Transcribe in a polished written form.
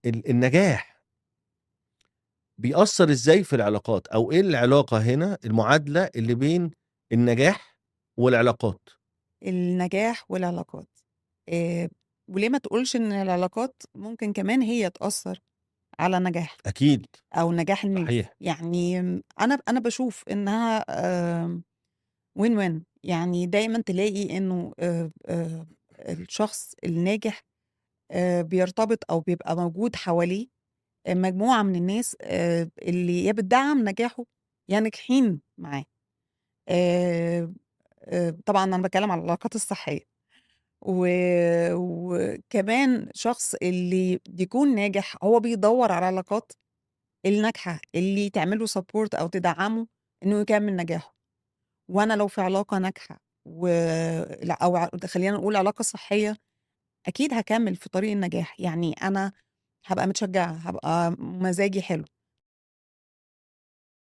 النجاح بيأثّر إزاي في العلاقات، أو إيه العلاقة هنا المعادلة اللي بين النجاح والعلاقات؟ النجاح والعلاقات. آآ وليه ما تقولش إن العلاقات ممكن كمان هي تأثّر على النجاح أكيد، أو نجاح الناس، صحيح، يعني أنا باشوف إنها win-win، يعني دايمًا تلاقي إنه الشخص الناجح بيرتبط أو بيبقى موجود حواليه مجموعة من الناس اللي يا بتدعّم نجاحه يا ناجحين معاه. آآ طبعًا أنا باتكلّم على العلاقات الصحية. و وكمان شخص اللي بيكون ناجح هو بيدوّر على العلاقات الناجحة اللي تعمل له support أو تدعّمه إنه يكمّل نجاحه. وأنا لو في علاقة ناجحة لأ أو خلّينا نقول علاقة صحية، أكيد هاكمّل في طريق النجاح، يعني أنا هابقى متشجّعة، هابقى مزاجي حلو.